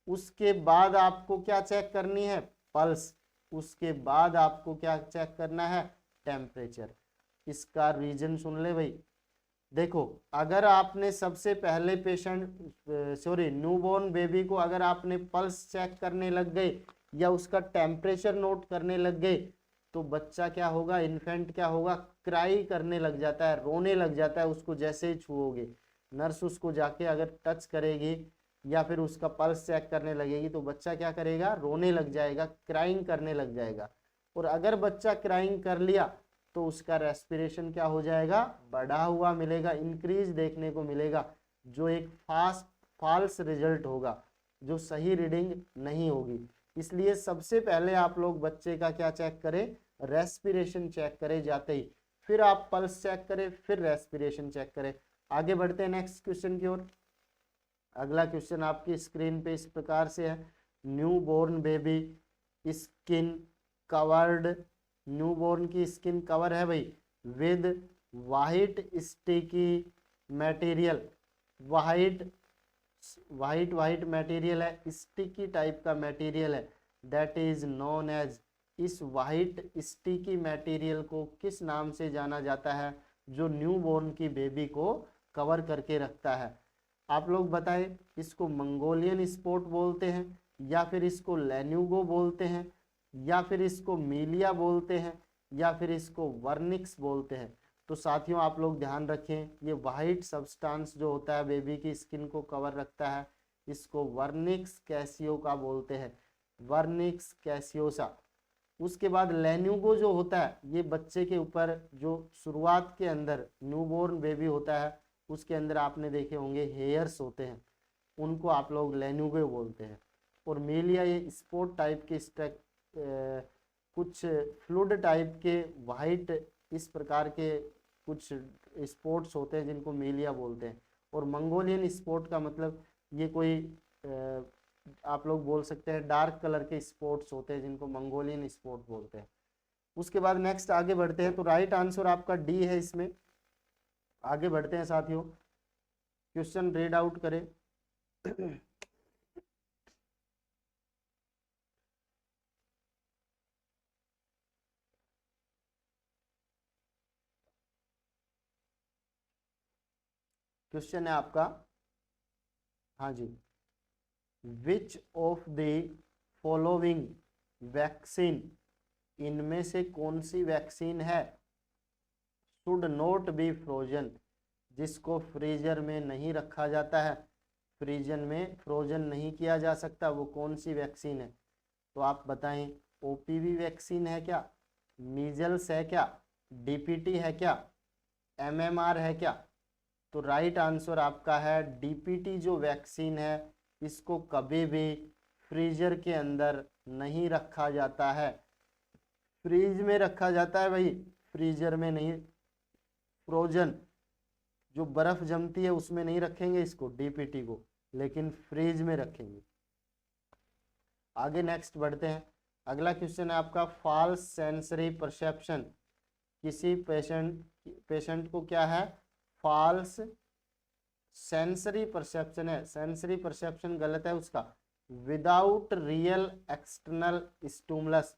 उसके बाद आपको क्या चेक करनी है, पल्स। उसके बाद आपको क्या चेक करना है, टेम्परेचर। इसका रीजन सुन ले भाई। देखो अगर आपने सबसे पहले न्यूबॉर्न बेबी को अगर आपने पल्स चेक करने लग गए या उसका टेम्परेचर नोट करने लग गए तो बच्चा क्या होगा, इन्फेंट क्या होगा, क्राई करने लग जाता है, रोने लग जाता है। उसको जैसे ही छुओगे, नर्स उसको जाके अगर टच करेगी या फिर उसका पल्स चेक करने लगेगी तो बच्चा क्या करेगा, रोने लग जाएगा, क्राइंग करने लग जाएगा। और अगर बच्चा क्राइंग कर लिया तो उसका रेस्पिरेशन क्या हो जाएगा, बढ़ा हुआ मिलेगा, इंक्रीज देखने को मिलेगा, जो एक फॉल्स रिजल्ट होगा, जो सही रीडिंग नहीं होगी। इसलिए सबसे पहले आप लोग बच्चे का क्या चेक करें, रेस्पिरेशन चेक करें जाते ही, फिर आप पल्स चेक करें, फिर रेस्पिरेशन चेक करें। आगे बढ़ते हैं नेक्स्ट क्वेश्चन की ओर। अगला क्वेश्चन आपकी स्क्रीन पे इस प्रकार से है, new born baby skin covered, new born की स्किन कवर है भाई with white sticky material, white white material है, स्टिकी टाइप का मटेरियल है, दैट इज नोन एज, इस वाइट स्टिकी मटेरियल को किस नाम से जाना जाता है, जो न्यू बोर्न की बेबी को कवर करके रखता है। आप लोग बताएं, इसको मंगोलियन स्पॉट बोलते हैं, या फिर इसको लेन्यूगो बोलते हैं, या फिर इसको मीलिया बोलते हैं, या फिर इसको वर्निक्स बोलते हैं। तो साथियों आप लोग ध्यान रखें, ये वाइट सब्सटेंस जो होता है बेबी की स्किन को कवर रखता है, इसको वर्निक्स कैसियोसा बोलते हैं, वर्निक्स कैसियोसा। उसके बाद लेन्यूगो जो होता है, ये बच्चे के ऊपर जो शुरुआत के अंदर न्यूबॉर्न बेबी होता है उसके अंदर आपने देखे होंगे हेयर्स होते हैं, उनको आप लोग लेन्यूगो बोलते हैं। और मीलिया ये स्पॉट टाइप के कुछ फ्लूइड टाइप के वाइट इस प्रकार के कुछ स्पॉट्स होते हैं जिनको मीलिया बोलते हैं। और मंगोलियन स्पॉट का मतलब ये कोई आप लोग बोल सकते हैं डार्क कलर के स्पॉट्स होते हैं जिनको मंगोलियन स्पॉट बोलते हैं। उसके बाद नेक्स्ट आगे बढ़ते हैं, तो राइट आंसर आपका डी है इसमें। आगे बढ़ते हैं साथियों, क्वेश्चन रीड आउट करें। क्वेश्चन है आपका, हाँ जी, which of the following vaccine, इनमें से कौन सी वैक्सीन है, शुड नॉट बी फ्रोजन, जिसको फ्रीजर में नहीं रखा जाता है, फ्रीजर में फ्रोजन नहीं किया जा सकता, वो कौन सी वैक्सीन है। तो आप बताएं, ओपीवी वैक्सीन है क्या, मीजल्स है क्या, डीपीटी है क्या, एमएमआर है क्या। तो राइट आंसर आपका है डीपीटी जो वैक्सीन है, इसको कभी भी फ्रीजर के अंदर नहीं रखा जाता है, फ्रीज में रखा जाता है भाई, फ्रीजर में नहीं, फ्रोजन जो बर्फ जमती है उसमें नहीं रखेंगे इसको डीपीटी को, लेकिन फ्रीज में रखेंगे। आगे नेक्स्ट बढ़ते हैं। अगला क्वेश्चन है आपका, फॉल्स सेंसरी परसेप्शन, किसी पेशेंट को क्या है, फॉल्स सेंसरी परसेप्शन है, सेंसरी परसेप्शन गलत है उसका, विदाउट रियल एक्सटर्नल स्टिमुलस।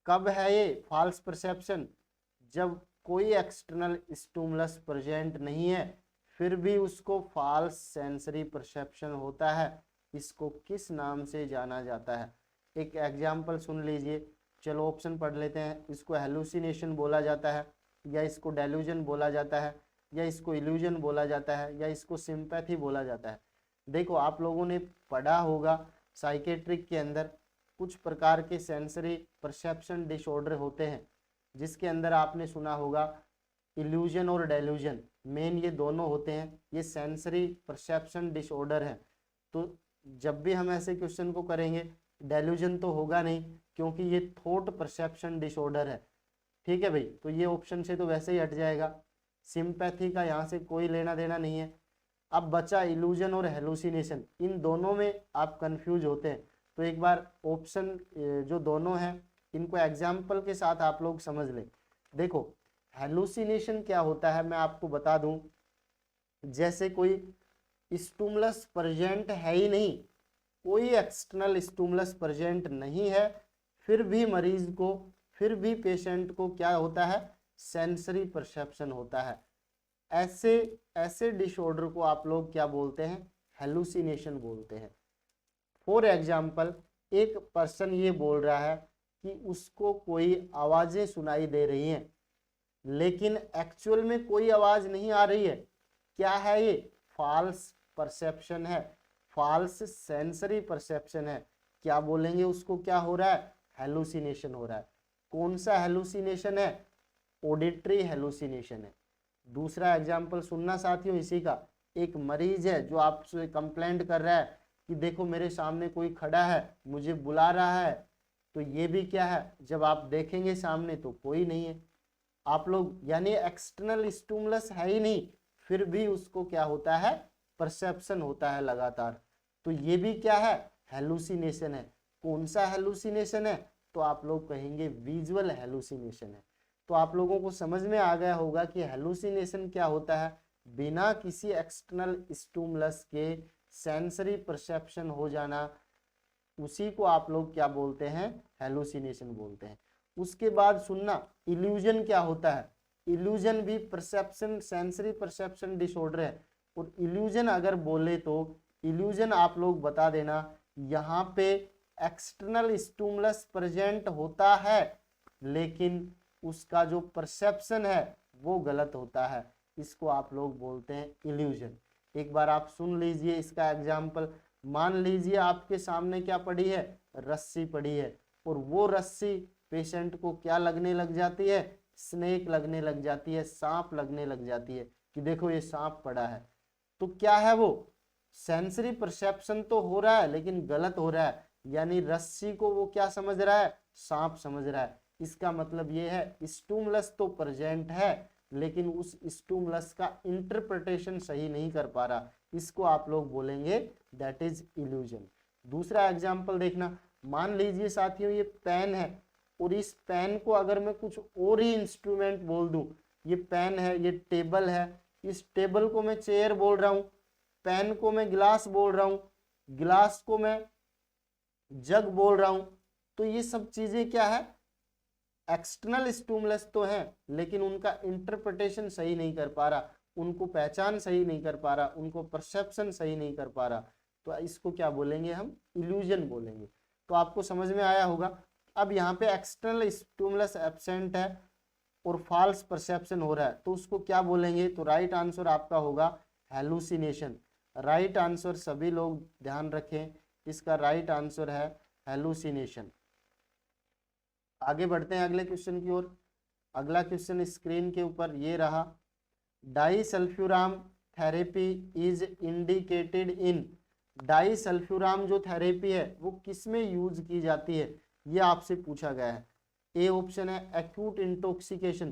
कब है ये फॉल्स परसेप्शन, जब कोई एक्सटर्नल स्टिमुलस प्रेजेंट नहीं है फिर भी उसको फॉल्स सेंसरी परसेप्शन होता है। इसको किस नाम से जाना जाता है, एक एग्जाम्पल सुन लीजिए, चलो ऑप्शन पढ़ लेते हैं। इसको हेलुसिनेशन बोला जाता है, या इसको डेल्यूजन बोला जाता है, या इसको इल्यूजन बोला जाता है, या इसको सिंपैथी बोला जाता है। देखो आप लोगों ने पढ़ा होगा साइकेट्रिक के अंदर कुछ प्रकार के सेंसरी परसेप्शन डिसऑर्डर होते हैं, जिसके अंदर आपने सुना होगा इल्यूजन और डेल्यूजन, मेन ये दोनों होते हैं, ये सेंसरी परसेप्शन डिसऑर्डर है। तो जब भी हम ऐसे क्वेश्चन को करेंगे, डेल्यूजन तो होगा नहीं क्योंकि ये थॉट परसेप्शन डिसऑर्डर है, ठीक है भाई, तो ये ऑप्शन से तो वैसे ही हट जाएगा, सिंपैथी का यहाँ से कोई लेना देना नहीं है। अब बचा इल्यूजन और हेलुसिनेशन, इन दोनों में आप कंफ्यूज होते हैं, तो एक बार ऑप्शन जो दोनों हैं इनको एग्जाम्पल के साथ आप लोग समझ लें। देखो हेलुसिनेशन क्या होता है मैं आपको बता दूं, जैसे कोई स्टिमुलस प्रेजेंट है ही नहीं, कोई एक्सटर्नल स्टिमुलस प्रेजेंट नहीं है, फिर भी मरीज को, फिर भी पेशेंट को क्या होता है, सेंसरी परसेप्शन होता है। ऐसे डिसऑर्डर को आप लोग क्या बोलते हैं, हेलुसिनेशन बोलते हैं। फॉर एग्जाम्पल एक पर्सन ये बोल रहा है कि उसको कोई आवाजें सुनाई दे रही हैं, लेकिन एक्चुअल में कोई आवाज नहीं आ रही है। क्या है ये? फॉल्स परसेप्शन है, फॉल्स सेंसरी परसेप्शन है। क्या बोलेंगे उसको? क्या हो रहा है? हेलुसिनेशन हो रहा है। कौन सा हेलुसिनेशन है? ऑडिटरी हेलुसिनेशन है। दूसरा एग्जाम्पल सुनना साथियों इसी का। एक मरीज है जो आपसे कंप्लेंट कर रहा है कि देखो मेरे सामने कोई खड़ा है, मुझे बुला रहा है। तो ये भी क्या है? जब आप देखेंगे सामने तो कोई नहीं है। आप लोग यानी एक्सटर्नल स्टिमुलस है ही नहीं, फिर भी उसको क्या होता है? परसेप्शन होता है लगातार। तो ये भी क्या है? हेलुसिनेशन है। कौन सा हेलुसिनेशन है? तो आप लोग कहेंगे विजुअल हेलुसिनेशन है। तो आप लोगों को समझ में आ गया होगा कि हेलुसिनेशन क्या होता है। बिना किसी एक्सटर्नल स्टिमुलस के सेंसरी परसेप्शन हो जाना, उसी को आप लोग क्या बोलते हैं? हेलुसिनेशन बोलते हैं। उसके बाद सुनना, इल्यूजन क्या होता है। इल्यूजन भी परसेप्शन, सेंसरी परसेप्शन डिसऑर्डर है। और इल्यूजन अगर बोले तो इल्यूजन आप लोग बता देना, यहाँ पे एक्सटर्नल स्टिमुलस प्रेजेंट होता है, लेकिन उसका जो परसेप्शन है वो गलत होता है। इसको आप लोग बोलते हैं इल्यूजन। एक बार आप सुन लीजिए इसका एग्जाम्पल। मान लीजिए आपके सामने क्या पड़ी है? रस्सी पड़ी है, और वो रस्सी पेशेंट को क्या लगने लग जाती है? स्नेक लगने लग जाती है, सांप लगने लग जाती है कि देखो ये सांप पड़ा है। तो क्या है वो? सेंसरी परसेप्शन तो हो रहा है लेकिन गलत हो रहा है, यानी रस्सी को वो क्या समझ रहा है? सांप समझ रहा है। इसका मतलब ये है स्टिमुलस तो प्रेजेंट है, लेकिन उस स्टिमुलस का इंटरप्रिटेशन सही नहीं कर पा रहा। इसको आप लोग बोलेंगे दैट इज इल्यूजन। दूसरा एग्जांपल देखना। मान लीजिए साथियों ये पेन है, और इस पेन को अगर मैं कुछ और ही इंस्ट्रूमेंट बोल दूं, ये पेन है, ये टेबल है, इस टेबल को मैं चेयर बोल रहा हूं, पेन को मैं गिलास बोल रहा हूं, गिलास को मैं जग बोल रहा हूं। तो ये सब चीजें क्या है? एक्सटर्नल स्टिमुलस तो है, लेकिन उनका इंटरप्रिटेशन सही नहीं कर पा रहा, उनको पहचान सही नहीं कर पा रहा, उनको परसेप्शन सही नहीं कर पा रहा। तो इसको क्या बोलेंगे? हम इल्यूजन बोलेंगे। तो आपको समझ में आया होगा। अब यहाँ पे एक्सटर्नल स्टिमुलस एब्सेंट है और फॉल्स परसेप्शन हो रहा है, तो उसको क्या बोलेंगे? तो राइट आंसर आपका होगा हेलुसिनेशन। राइट आंसर सभी लोग ध्यान रखें, इसका राइट आंसर है हेलुसिनेशन। आगे बढ़ते हैं अगले क्वेश्चन की ओर। अगला क्वेश्चन स्क्रीन के ऊपर ये रहा। Disulfiram therapy is indicated in. Disulfiram जो थेरेपी है वो किस में यूज की जाती है, ये आपसे पूछा गया है। ए ऑप्शन है एक्यूट इंटॉक्सिकेशन,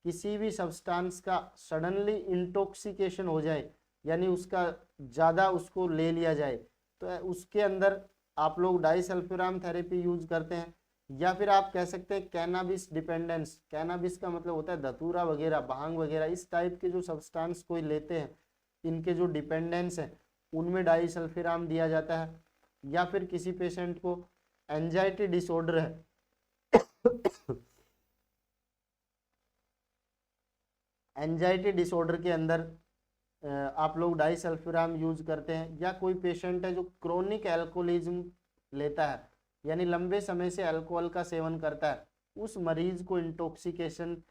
किसी भी सब्सटेंस का सडनली इंटॉक्सिकेशन हो जाए, यानी उसका ज़्यादा उसको ले लिया जाए, तो उसके अंदर आप लोग डाइसल्फ्यूराम थेरेपी यूज करते हैं। या फिर आप कह सकते हैं कैनाबिस डिपेंडेंस। कैनाबिस का मतलब होता है धतूरा वगैरह, भांग वगैरह, इस टाइप के जो सब्सटेंस कोई लेते हैं, इनके जो डिपेंडेंस है उनमें डाइसल्फ्यूराम दिया जाता है। या फिर किसी पेशेंट को एंजाइटी डिसऑर्डर है एंजाइटी डिसऑर्डर के अंदर आप लोग डाइसल्फ्यूराम यूज करते हैं। या कोई पेशेंट है जो क्रोनिक एल्कोहलिज्म लेता है, यानी लंबे समय से अल्कोहल का सेवन करता है, उस मरीज को इंटॉक्सिकेशन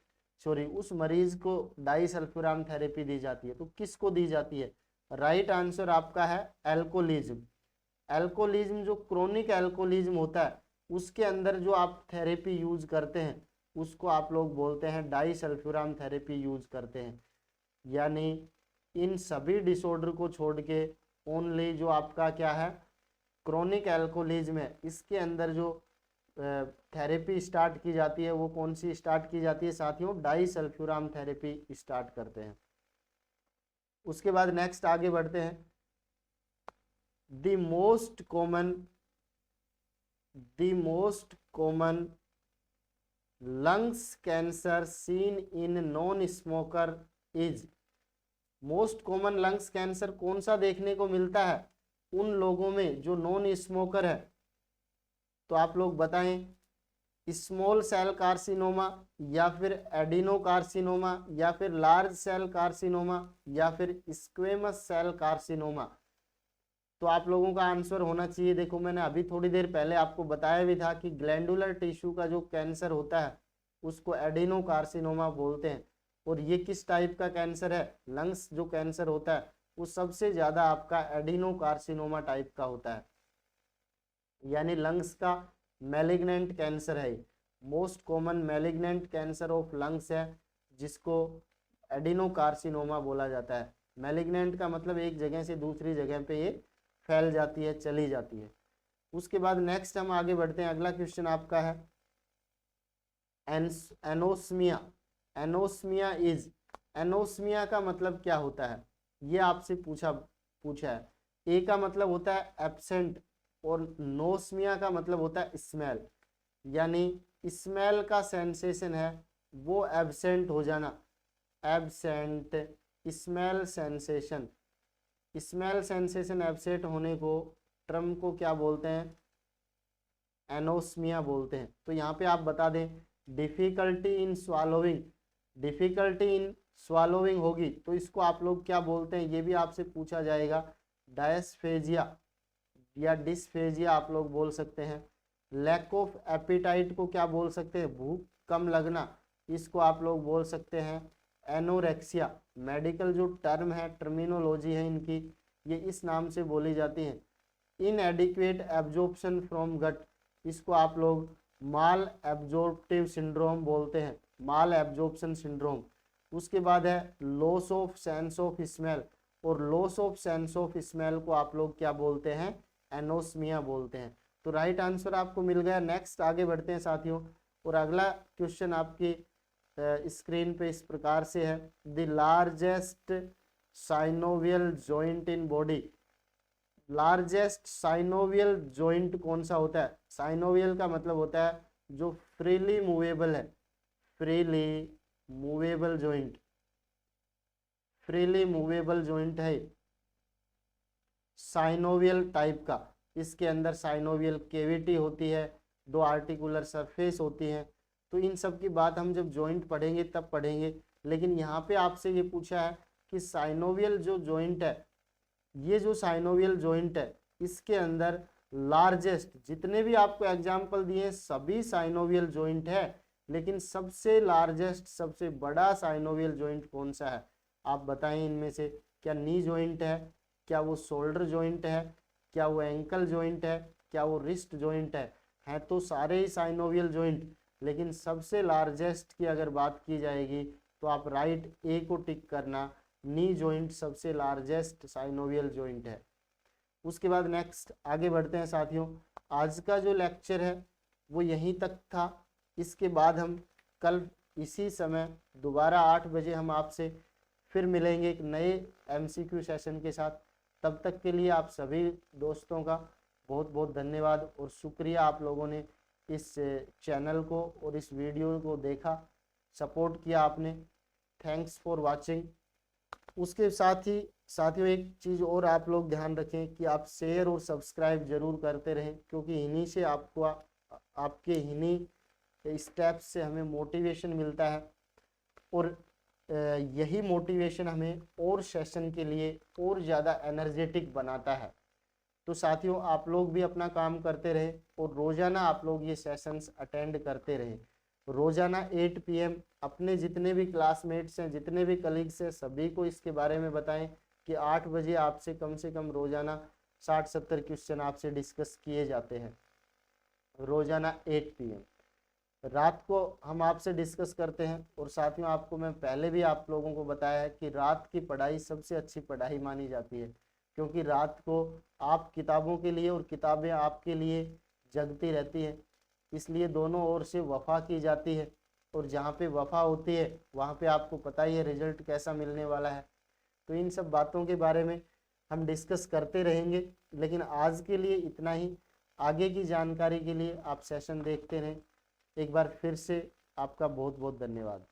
उस मरीज को डाइसल्फ्यूराम थेरेपी दी जाती है। तो किसको दी जाती है? राइट आंसर आपका है एल्कोहलिज्म। एल्कोहलिज्म जो क्रोनिक एल्कोहलिज्म होता है उसके अंदर जो आप थेरेपी यूज करते हैं उसको आप लोग बोलते हैं डाइसल्फ्यूराम थेरेपी यूज करते हैं। यानी इन सभी डिसऑर्डर को छोड़ के ओनली जो आपका क्या है क्रोनिक एल्कोहलिज्म है, इसके अंदर जो थेरेपी स्टार्ट की जाती है वो कौन सी स्टार्ट की जाती है साथियों? डाइसल्फ्यूराम थेरेपी स्टार्ट करते हैं। उसके बाद नेक्स्ट आगे बढ़ते हैं। The most common lungs cancer seen in non smoker is. Most common lungs cancer कौन सा देखने को मिलता है उन लोगों में जो नॉन स्मोकर है? तो आप लोग बताएं, स्मॉल सेल कार्सिनोमा, या फिर एडिनो कार्सिनोमा, या फिर लार्ज सेल कार्सिनोमा, या फिर स्क्वेमस सेल कार्सिनोमा। तो आप लोगों का आंसर होना चाहिए, देखो मैंने अभी थोड़ी देर पहले आपको बताया भी था कि ग्लैंडुलर टिश्यू का जो कैंसर होता है उसको एडिनोकार्सिनोमा बोलते हैं। और ये किस टाइप का कैंसर है, लंग्स जो कैंसर होता है वो सबसे ज्यादा आपका एडिनोकार्सिनोमा टाइप का होता है, यानी लंग्स का मैलिग्नेंट कैंसर है। Most common malignant cancer of lungs है जिसको एडिनोकार्सिनोमा बोला जाता है। मैलिग्नेंट का मतलब एक जगह से दूसरी जगह पे ये फैल जाती है, चली जाती है। उसके बाद नेक्स्ट हम आगे बढ़ते हैं, अगला क्वेश्चन आपका है एनोस्मिया। एनोस्मिया इज, एनोस्मिया का मतलब क्या होता है, ये आपसे पूछा है। ए का मतलब होता है एब्सेंट और नोस्मिया का मतलब होता है स्मेल, यानी स्मेल का सेंसेशन है वो एब्सेंट हो जाना, absent smell sensation. Smell sensation absent होने को टर्म को क्या बोलते हैं, एनोस्मिया बोलते हैं। तो यहाँ पे आप बता दें डिफिकल्टी इन स्वालोविंग, डिफिकल्टी इन स्वालोविंग होगी तो इसको आप लोग क्या बोलते हैं, ये भी आपसे पूछा जाएगा। डायस्फेजिया या डिस्फेजिया आप लोग बोल सकते हैं। लैक ऑफ एपिटाइट को क्या बोल सकते हैं, भूख कम लगना, इसको आप लोग बोल सकते हैं एनोरेक्सिया। मेडिकल जो टर्म है, टर्मिनोलॉजी है इनकी, ये इस नाम से बोली जाती है। इनएडिक्वेट एब्जॉर्प्शन फ्रॉम गट, इसको आप लोग माल एब्जॉर्प्टिव सिंड्रोम बोलते हैं, माल एब्जॉर्प्शन सिंड्रोम। उसके बाद है loss of sense of smell, और loss of sense of smell को आप लोग क्या बोलते हैं, एनोस्मिया बोलते हैं। तो राइट आंसर आपको मिल गया। नेक्स्ट आगे बढ़ते हैं साथियों, और अगला क्वेश्चन आपकी स्क्रीन पे इस प्रकार से है, the largest synovial joint in body. Largest synovial joint कौन सा होता है, साइनोवियल का मतलब होता है जो फ्रीली मूवेबल है, freely movable joint, freely movable joint है साइनोवियल टाइप का। इसके अंदर साइनोवियल केविटी होती है, दो आर्टिकुलर सरफेस होती हैं। तो इन सब की बात हम जब जॉइंट पढ़ेंगे तब पढ़ेंगे, लेकिन यहाँ पे आपसे ये पूछा है कि साइनोवियल जो जॉइंट है, ये जो साइनोवियल जॉइंट है इसके अंदर लार्जेस्ट, जितने भी आपको एग्जाम्पल दिए सभी साइनोवियल जॉइंट है, लेकिन सबसे लार्जेस्ट सबसे बड़ा साइनोवियल जॉइंट कौन सा है, आप बताएं इनमें से। क्या नी जॉइंट है, क्या वो शोल्डर जॉइंट है, क्या वो एंकल जॉइंट है, क्या वो रिस्ट जॉइंट है तो सारे ही साइनोवियल जॉइंट, लेकिन सबसे लार्जेस्ट की अगर बात की जाएगी तो आप राइट ए को टिक करना, नी जॉइंट सबसे लार्जेस्ट साइनोवियल जॉइंट है। उसके बाद नेक्स्ट आगे बढ़ते हैं साथियों, आज का जो लेक्चर है वो यहीं तक था। इसके बाद हम कल इसी समय दोबारा 8 बजे हम आपसे फिर मिलेंगे एक नए MCQ सेशन के साथ। तब तक के लिए आप सभी दोस्तों का बहुत बहुत धन्यवाद और शुक्रिया, आप लोगों ने इस चैनल को और इस वीडियो को देखा, सपोर्ट किया आपने, थैंक्स फॉर वाचिंग। उसके साथ ही साथियों एक चीज़ और आप लोग ध्यान रखें कि आप शेयर और सब्सक्राइब जरूर करते रहें, क्योंकि इन्हीं से आपको आपके इन्हीं स्टेप्स से हमें मोटिवेशन मिलता है, और यही मोटिवेशन हमें और सेशन के लिए और ज़्यादा एनर्जेटिक बनाता है। तो साथियों आप लोग भी अपना काम करते रहे और रोज़ाना आप लोग ये सेशंस अटेंड करते रहे। रोज़ाना 8 PM अपने जितने भी क्लासमेट्स हैं, जितने भी कलीग्स हैं, सभी को इसके बारे में बताएं कि 8 बजे आपसे कम से कम रोज़ाना 60-70 क्वेश्चन आपसे डिस्कस किए जाते हैं, रोज़ाना 8 PM। रात को हम आपसे डिस्कस करते हैं। और साथियों आपको मैं पहले भी आप लोगों को बताया है कि रात की पढ़ाई सबसे अच्छी पढ़ाई मानी जाती है, क्योंकि रात को आप किताबों के लिए और किताबें आपके लिए जगती रहती है, इसलिए दोनों ओर से वफा की जाती है, और जहाँ पे वफा होती है वहाँ पे आपको पता ही है रिजल्ट कैसा मिलने वाला है। तो इन सब बातों के बारे में हम डिस्कस करते रहेंगे, लेकिन आज के लिए इतना ही। आगे की जानकारी के लिए आप सेशन देखते रहें। एक बार फिर से आपका बहुत बहुत धन्यवाद।